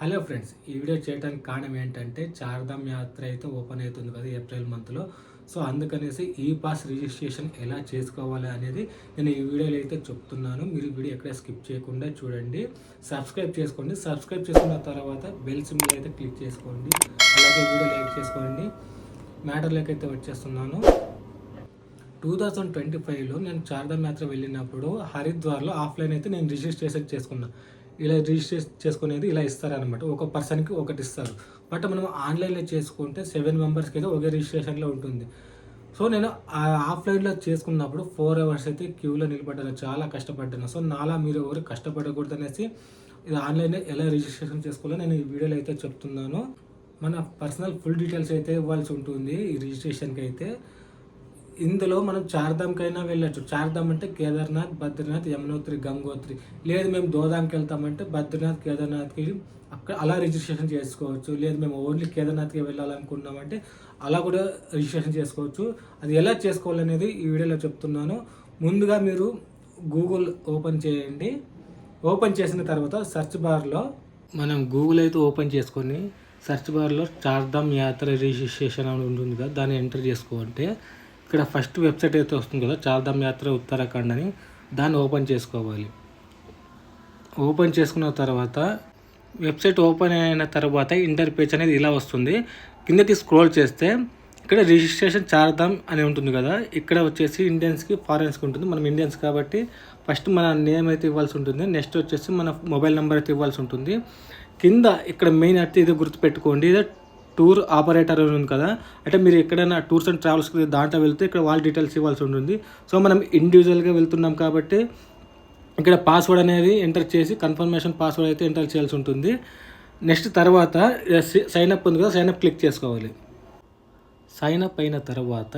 Hello friends, ఈ video చేయడానికి కారణం ఏంటంటే చార్ధామ్ యాత్ర అయితే ఓపెన్ అవుతుంది కదా ఏప్రిల్ మంత్లో. సో అందుకనేసి ఈ పాస్ రిజిస్ట్రేషన్ ఎలా చేసుకోవాలి అనేది నేను ఈ వీడియోలో అయితే చెప్తున్నాను. మీరు వీడియో ఎక్కడ స్కిప్ చేయకుండా చూడండి, సబ్స్క్రైబ్ చేసుకోండి. సబ్స్క్రైబ్ చేసుకున్న తర్వాత బెల్ సింబల్ అయితే క్లిక్ చేసుకోండి, అలాగే వీడియో లైక్ చేసుకోండి. మ్యాటర్లోకి అయితే వచ్చేస్తున్నాను. 2025లో నేను చార్ధామ్ యాత్ర వెళ్ళినప్పుడు హరిద్వార్లో ఆఫ్లైన్ అయితే నేను రిజిస్ట్రేషన్ చేసుకున్నాను. ఇలా రిజిస్టర్ చేసుకునేది ఇలా ఇస్తారనమాట, ఒక పర్సన్కి ఒకటి ఇస్తారు. బట్ మనం ఆన్లైన్లో చేసుకుంటే 7 మెంబర్స్కి అయితే ఒకే రిజిస్ట్రేషన్లో ఉంటుంది. సో నేను ఆఫ్లైన్లో చేసుకున్నప్పుడు 4 అవర్స్ అయితే క్యూలో నిలబడ్డాను, చాలా కష్టపడ్డాను. సో నాలా మీరు ఎవరు కష్టపడకూడదు అనేసి ఇది ఆన్లైన్లో ఎలా రిజిస్ట్రేషన్ చేసుకోవాలో నేను ఈ వీడియోలో అయితే చెప్తున్నాను. మన పర్సనల్ ఫుల్ డీటెయిల్స్ అయితే ఇవ్వాల్సి ఉంటుంది ఈ రిజిస్ట్రేషన్కి అయితే. ఇందులో మనం చార్ధామ్కైనా వెళ్ళచ్చు. చార్ధామ్ అంటే కేదార్నాథ్, బద్రీనాథ్, యమునోత్రి, గంగోత్రి. లేదు మేము దోధామ్కి వెళ్తామంటే బద్రీనాథ్, కేదార్నాథ్కి అక్కడ అలా రిజిస్ట్రేషన్ చేసుకోవచ్చు. లేదు మేము ఓన్లీ కేదార్నాథ్కి వెళ్ళాలనుకున్నామంటే అలా కూడా రిజిస్ట్రేషన్ చేసుకోవచ్చు. అది ఎలా చేసుకోవాలనేది ఈ వీడియోలో చెప్తున్నాను. ముందుగా మీరు గూగుల్ ఓపెన్ చేయండి. ఓపెన్ చేసిన తర్వాత సెర్చ్ బార్లో మనం గూగుల్ అయితే ఓపెన్ చేసుకొని సెర్చ్ బార్లో చార్ధామ్ యాత్ర రిజిస్ట్రేషన్ అని ఉంటుంది కదా, దాన్ని ఎంటర్ చేసుకుంటే ఇక్కడ ఫస్ట్ వెబ్సైట్ అయితే వస్తుంది కదా, చార్ధామ్ యాత్ర ఉత్తరాఖండ్ అని, దాన్ని ఓపెన్ చేసుకోవాలి. ఓపెన్ చేసుకున్న తర్వాత వెబ్సైట్ ఓపెన్ అయిన తర్వాత ఇంటర్ పేజ్ అనేది ఇలా వస్తుంది. కిందకి స్క్రోల్ చేస్తే ఇక్కడ రిజిస్ట్రేషన్ చార్ధామ్ అని ఉంటుంది కదా, ఇక్కడ వచ్చేసి ఇండియన్స్కి, ఫారెన్స్కి ఉంటుంది. మనం ఇండియన్స్ కాబట్టి ఫస్ట్ మన నేమ్ అయితే ఇవ్వాల్సి ఉంటుంది. నెక్స్ట్ వచ్చేసి మన మొబైల్ నెంబర్ అయితే ఇవ్వాల్సి ఉంటుంది. కింద ఇక్కడ మెయిన్ అయితే ఇది గుర్తుపెట్టుకోండి, ఇది టూర్ ఆపరేటర్ అని ఉంది కదా, అంటే మీరు ఎక్కడైనా టూర్స్ అండ్ ట్రావెల్స్కి దాంట్లో వెళ్తే ఇక్కడ వాళ్ళ డీటెయిల్స్ ఇవ్వాల్సి ఉంటుంది. సో మనం ఇండివిజువల్గా వెళ్తున్నాం కాబట్టి ఇక్కడ పాస్వర్డ్ అనేది ఎంటర్ చేసి కన్ఫర్మేషన్ పాస్వర్డ్ అయితే ఎంటర్ చేయాల్సి ఉంటుంది. నెక్స్ట్ తర్వాత సైన్అప్ ఉంది కదా, సైన్అప్ క్లిక్ చేసుకోవాలి. సైన్అప్ అయిన తర్వాత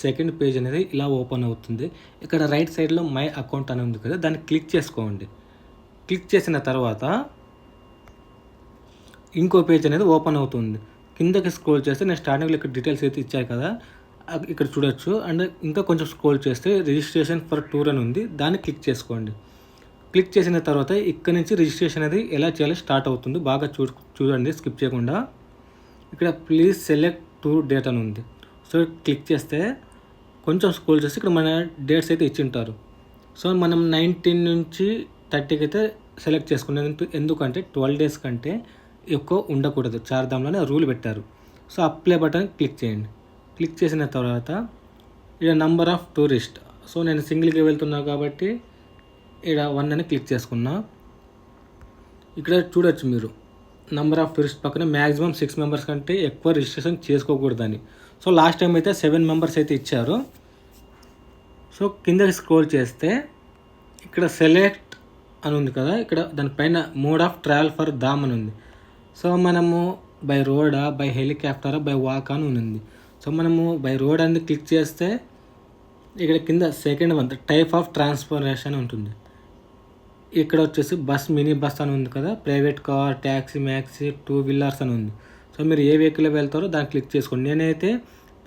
సెకండ్ పేజ్ అనేది ఇలా ఓపెన్ అవుతుంది. ఇక్కడ రైట్ సైడ్లో మై అకౌంట్ అని ఉంది కదా, దాన్ని క్లిక్ చేసుకోండి. క్లిక్ చేసిన తర్వాత ఇంకో పేజ్ అనేది ఓపెన్ అవుతుంది. కిందకి స్క్రోల్ చేస్తే నేను స్టార్టింగ్లో ఇక్కడ డీటెయిల్స్ అయితే ఇచ్చారు కదా, ఇక్కడ చూడొచ్చు. అండ్ ఇంకా కొంచెం స్క్రోల్ చేస్తే రిజిస్ట్రేషన్ ఫర్ టూర్ అని ఉంది, దాన్ని క్లిక్ చేసుకోండి. క్లిక్ చేసిన తర్వాత ఇక్కడ నుంచి రిజిస్ట్రేషన్ అనేది ఎలా చేయాలో స్టార్ట్ అవుతుంది. బాగా చూడండి స్కిప్ చేయకుండా. ఇక్కడ ప్లీజ్ సెలెక్ట్ టూర్ డేట్ అని ఉంది. సో క్లిక్ చేస్తే కొంచెం స్క్రోల్ చేస్తే ఇక్కడ మన డేట్స్ అయితే ఇచ్చింటారు. సో మనం 19 నుంచి 30కి అయితే సెలెక్ట్ చేసుకున్నాం. ఎందుకంటే 12 డేస్ కంటే ఎక్కువ ఉండకూడదు, చార్ధామ్లోనే రూల్ పెట్టారు. సో అప్లై బటన్ క్లిక్ చేయండి. క్లిక్ చేసిన తర్వాత ఇక్కడ నంబర్ ఆఫ్ టూరిస్ట్, సో నేను సింగిల్గా వెళ్తున్నా కాబట్టి ఇక్కడ 1 అని క్లిక్ చేసుకున్నా. ఇక్కడ చూడొచ్చు మీరు నంబర్ ఆఫ్ టూరిస్ట్ పక్కన మ్యాక్సిమం 6 మెంబర్స్ కంటే ఎక్కువ రిజిస్ట్రేషన్ చేసుకోకూడదని. సో లాస్ట్ టైం అయితే 7 మెంబర్స్ అయితే ఇచ్చారు. సో కిందకి స్క్రోల్ చేస్తే ఇక్కడ సెలెక్ట్ అని ఉంది కదా, ఇక్కడ దానిపైన మోడ్ ఆఫ్ ట్రావెల్ ఫర్ ధామ్ అని ఉంది. సో మనము బై రోడా, బై హెలికాప్టరా, బై వాక్ అని ఉంది. సో మనము బై రోడ్ అనేది క్లిక్ చేస్తే ఇక్కడ కింద second one type of transportation ఉంటుంది. ఇక్కడ వచ్చేసి బస్, మినీ బస్ అని ఉంది కదా, private car, taxi, maxi, 2 wheelers అని ఉంది. సో మీరు ఏ వెహికల్లో వెళ్తారో దాన్ని క్లిక్ చేసుకోండి. నేనైతే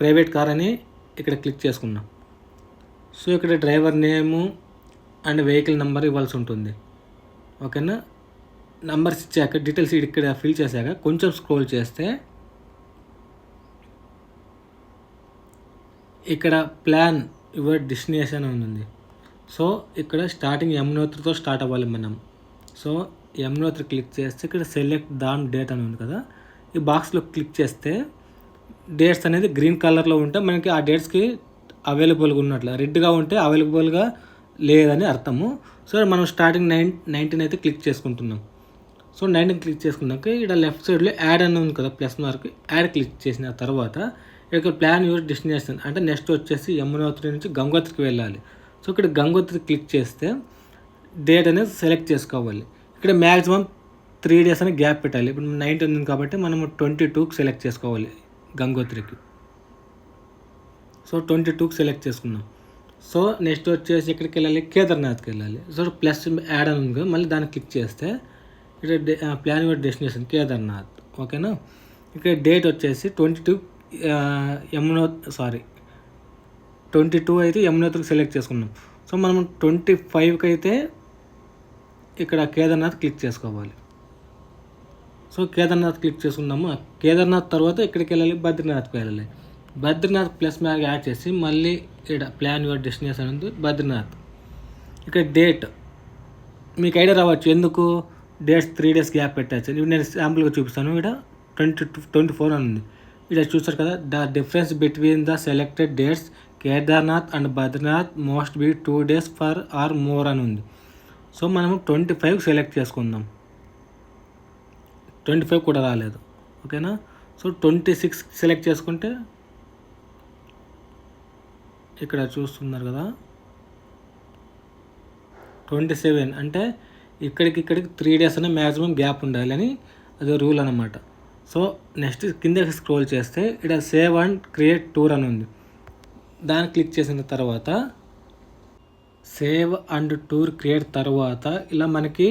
ప్రైవేట్ కార్ అని ఇక్కడ క్లిక్ చేసుకున్నా. సో ఇక్కడ driver name and vehicle number ఇవ్వాల్సి ఉంటుంది. ఓకేనా, నంబర్స్ ఇచ్చాక డీటెయిల్స్ ఇక్కడ ఫిల్ చేశాక కొంచెం స్క్రోల్ చేస్తే ఇక్కడ ప్లాన్ యువర్ డెస్టినేషన్ ఉంది. సో ఇక్కడ స్టార్టింగ్ యమునోత్రితో స్టార్ట్ అవ్వాలి మనం. సో యమునోత్రి క్లిక్ చేస్తే ఇక్కడ సెలెక్ట్ ధామ్ డేట్ అని ఉంది కదా, ఈ బాక్స్లో క్లిక్ చేస్తే డేట్స్ అనేది గ్రీన్ కలర్లో ఉంటే మనకి ఆ డేట్స్కి అవైలబుల్గా ఉన్నట్లు, రెడ్గా ఉంటే అవైలబుల్గా లేదని అర్థము. సో మనం స్టార్టింగ్ 19 అయితే క్లిక్ చేసుకుంటున్నాం. సో 19 క్లిక్ చేసుకున్నాక ఇక్కడ లెఫ్ట్ సైడ్లో యాడ్ అని ఉంది కదా, ప్లస్ మార్క్, యాడ్ క్లిక్ చేసిన తర్వాత ఇక్కడ ప్లాన్ యువర్ డెస్టినేషన్ అంటే నెక్స్ట్ వచ్చేసి యమునోత్రి నుంచి గంగోత్రికి వెళ్ళాలి. సో ఇక్కడ గంగోత్రి క్లిక్ చేస్తే డేట్ అనేది సెలెక్ట్ చేసుకోవాలి. ఇక్కడ మ్యాక్సిమం 3 డేస్ అని గ్యాప్ పెట్టాలి. ఇప్పుడు 19 ఉంది కాబట్టి మనము 22కి సెలెక్ట్ చేసుకోవాలి గంగోత్రికి. సో 22కి సెలెక్ట్ చేసుకున్నాం. సో నెక్స్ట్ వచ్చేసి ఎక్కడికి వెళ్ళాలి, కేదార్నాథ్కి వెళ్ళాలి. సో ప్లస్ యాడ్ అని ఉంది కదా, మళ్ళీ దాన్ని క్లిక్ చేస్తే ఇక్కడ ప్లాన్ యువర్ డెస్టినేషన్ కేదార్నాథ్. ఓకేనా, ఇక్కడ డేట్ వచ్చేసి 22 అయితే యమునోత్రికి సెలెక్ట్ చేసుకున్నాం. సో మనం 25కి అయితే ఇక్కడ కేదార్నాథ్ క్లిక్ చేసుకోవాలి. సో కేదార్నాథ్ క్లిక్ చేసుకున్నాము. కేదార్నాథ్ తర్వాత ఎక్కడికి వెళ్ళాలి, బద్రీనాథ్కి వెళ్ళాలి. బద్రీనాథ్ ప్లస్ మ్యాగ్ యాడ్ చేసి మళ్ళీ ఇక్కడ ప్లాన్ యువర్ డెస్టినేషన్ ఉంది బద్రీనాథ్. ఇక్కడ డేట్ మీకు ఐడియా రావచ్చు, ఎందుకు డేట్స్ 3 days గ్యాప్ పెట్టచ్చు. ఇప్పుడు నేను శాంపుల్గా చూపిస్తాను. ఇక్కడ 24 అని ఉంది. ఇక్కడ చూస్తారు కదా, the difference between the selected dates Kedarnath and Badrinath most be 2 days for or more అని ఉంది. సో మనము 25 సెలెక్ట్ చేసుకుందాం. 25 కూడా రాలేదు, ఓకేనా. సో 26 సెలెక్ట్ చేసుకుంటే ఇక్కడ చూస్తున్నారు కదా 27, అంటే ఇక్కడికి 3 days అనే మ్యాక్సిమం గ్యాప్ ఉండాలి అని అది రూల్ అనమాట. సో నెక్స్ట్ కిందకి స్క్రోల్ చేస్తే ఇక్కడ సేవ్ అండ్ క్రియేట్ టూర్ అని ఉంది. దాన్ని క్లిక్ చేసిన తర్వాత సేవ్ అండ్ టూర్ క్రియేట్ తర్వాత ఇలా మనకి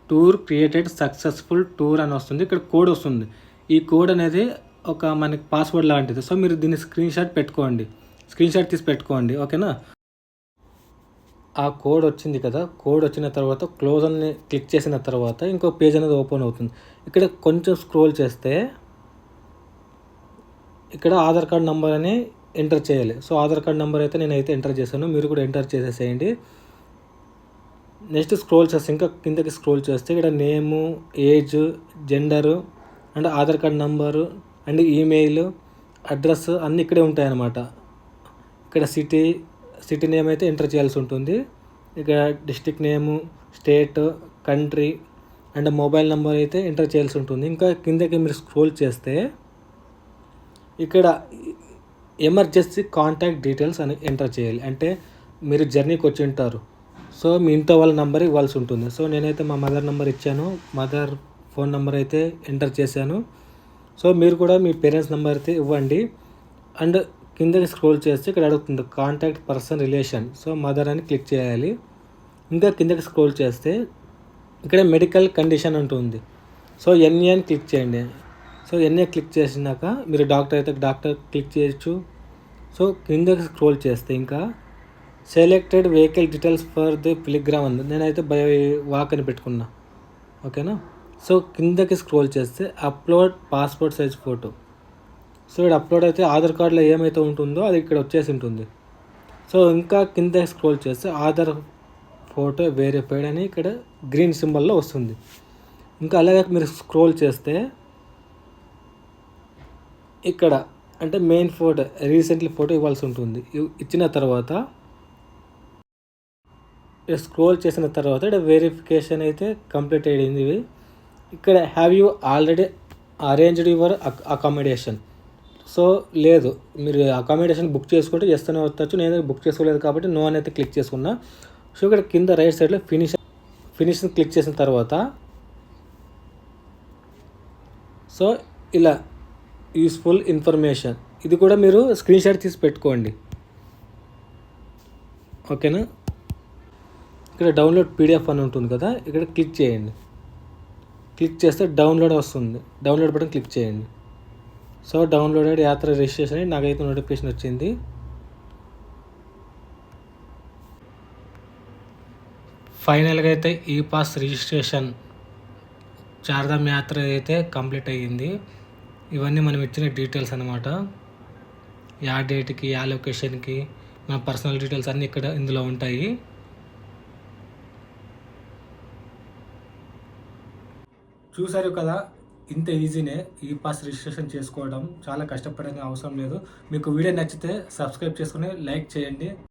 టూర్ క్రియేటెడ్ సక్సెస్ఫుల్ టూర్ అని వస్తుంది. ఇక్కడ కోడ్ వస్తుంది. ఈ కోడ్ అనేది ఒక మనకి పాస్వర్డ్ లాంటిది. సో మీరు దీన్ని స్క్రీన్ షాట్ తీసి పెట్టుకోండి, ఓకేనా. ఆ కోడ్ వచ్చింది కదా, కోడ్ వచ్చిన తర్వాత క్లోజ్ అని క్లిక్ చేసిన తర్వాత ఇంకో పేజ్ అనేది ఓపెన్ అవుతుంది. ఇక్కడ కొంచెం స్క్రోల్ చేస్తే ఇక్కడ ఆధార్ కార్డ్ నెంబర్ అని ఎంటర్ చేయాలి. సో ఆధార్ కార్డ్ నెంబర్ అయితే నేనైతే ఎంటర్ చేశాను, మీరు కూడా ఎంటర్ చేసేసేయండి. నెక్స్ట్ స్క్రోల్ చేస్తే ఇంకా కిందకి స్క్రోల్ చేస్తే ఇక్కడ name, age, gender and Aadhaar card number and email, address అన్నీ ఇక్కడే ఉంటాయన్నమాట. ఇక్కడ సిటీ నేమ్ అయితే ఎంటర్ చేయాల్సి ఉంటుంది. ఇక్కడ district name, state, country and mobile number అయితే ఎంటర్ చేయాల్సి ఉంటుంది. ఇంకా కిందకి మీరు స్క్రోల్ చేస్తే ఇక్కడ ఎమర్జెన్సీ కాంటాక్ట్ డీటెయిల్స్ అని ఎంటర్ చేయాలి. అంటే మీరు జర్నీకి వచ్చి ఉంటారు, సో మీ ఇంట్లో వాళ్ళ నెంబర్ ఇవ్వాల్సి ఉంటుంది. సో నేనైతే మా మదర్ నెంబర్ ఇచ్చాను, మదర్ ఫోన్ నెంబర్ అయితే ఎంటర్ చేశాను. సో మీరు కూడా మీ పేరెంట్స్ నెంబర్ అయితే ఇవ్వండి. అండ్ కిందకి స్క్రోల్ చేస్తే ఇక్కడ అడుగుతుంది contact person relation. So mother అని క్లిక్ చేయాలి. ఇంకా కిందకి స్క్రోల్ చేస్తే ఇక్కడ మెడికల్ కండిషన్ ఉంటుంది. సో ఎన్ఏ అని క్లిక్ చేయండి. సో ఎన్ఏ క్లిక్ చేసినాక మీరు డాక్టర్ అయితే డాక్టర్ క్లిక్ చేయొచ్చు. సో కిందకి స్క్రోల్ చేస్తే ఇంకా selected vehicle details for the pilgrim ఉంది. నేనైతే బై వాక్ అని పెట్టుకున్నా, ఓకేనా. సో కిందకి స్క్రోల్ చేస్తే upload passport size photo. So ఇక్కడ అప్లోడ్ అయితే ఆధార్ కార్డులో ఏమైతే ఉంటుందో అది ఇక్కడ వచ్చేసి ఉంటుంది. సో ఇంకా కింద స్క్రోల్ చేస్తే ఆధార్ ఫోటో వెరిఫైడ్ అని ఇక్కడ గ్రీన్ సింబల్లో వస్తుంది. ఇంకా అలాగే మీరు స్క్రోల్ చేస్తే ఇక్కడ అంటే మెయిన్ ఫోటో రీసెంట్లీ ఫోటో ఇవ్వాల్సి ఉంటుంది. ఇచ్చిన తర్వాత స్క్రోల్ చేసిన తర్వాత ఇక్కడ వెరిఫికేషన్ అయితే కంప్లీట్ అయ్యింది. ఇక్కడ have you already arranged your accommodation. So లేదు, మీరు అకామిడేషన్ బుక్ చేసుకుంటే చేస్తూనే వచ్చచ్చు. నేను బుక్ చేసుకోలేదు కాబట్టి నో అని అయితే క్లిక్ చేసుకున్నా. సో ఇక్కడ కింద రైట్ సైడ్లో ఫినిష్ క్లిక్ చేసిన తర్వాత సో ఇలా యూస్ఫుల్ ఇన్ఫర్మేషన్ ఇది కూడా మీరు స్క్రీన్ షాట్ తీసి పెట్టుకోండి, ఓకేనా. ఇక్కడ డౌన్లోడ్ పీడిఎఫ్ అని ఉంటుంది కదా, ఇక్కడ క్లిక్ చేయండి. క్లిక్ చేస్తే డౌన్లోడ్ వస్తుంది. డౌన్లోడ్ బటన్ క్లిక్ చేయండి. సో డౌన్లోడెడ్ యాత్ర రిజిస్ట్రేషన్ అని నాకైతే నోటిఫికేషన్ వచ్చింది. ఫైనల్గా అయితే ఈ పాస్ రిజిస్ట్రేషన్ చార్ధామ్ యాత్ర అయితే కంప్లీట్ అయ్యింది. ఇవన్నీ మనం ఇచ్చిన డీటెయిల్స్ అనమాట. యా డేట్కి, యా లొకేషన్కి, మన పర్సనల్ డీటెయిల్స్ అన్నీ ఇక్కడ ఇందులో ఉంటాయి. చూసారు కదా, ఇంత ఈజీనే ఈ పాస్ రిజిస్ట్రేషన్ చేసుకోవడం. చాలా కష్టపడే అవసరం లేదు. మీకు వీడియో నచ్చితే సబ్స్క్రైబ్ చేసుకుని లైక్ చేయండి.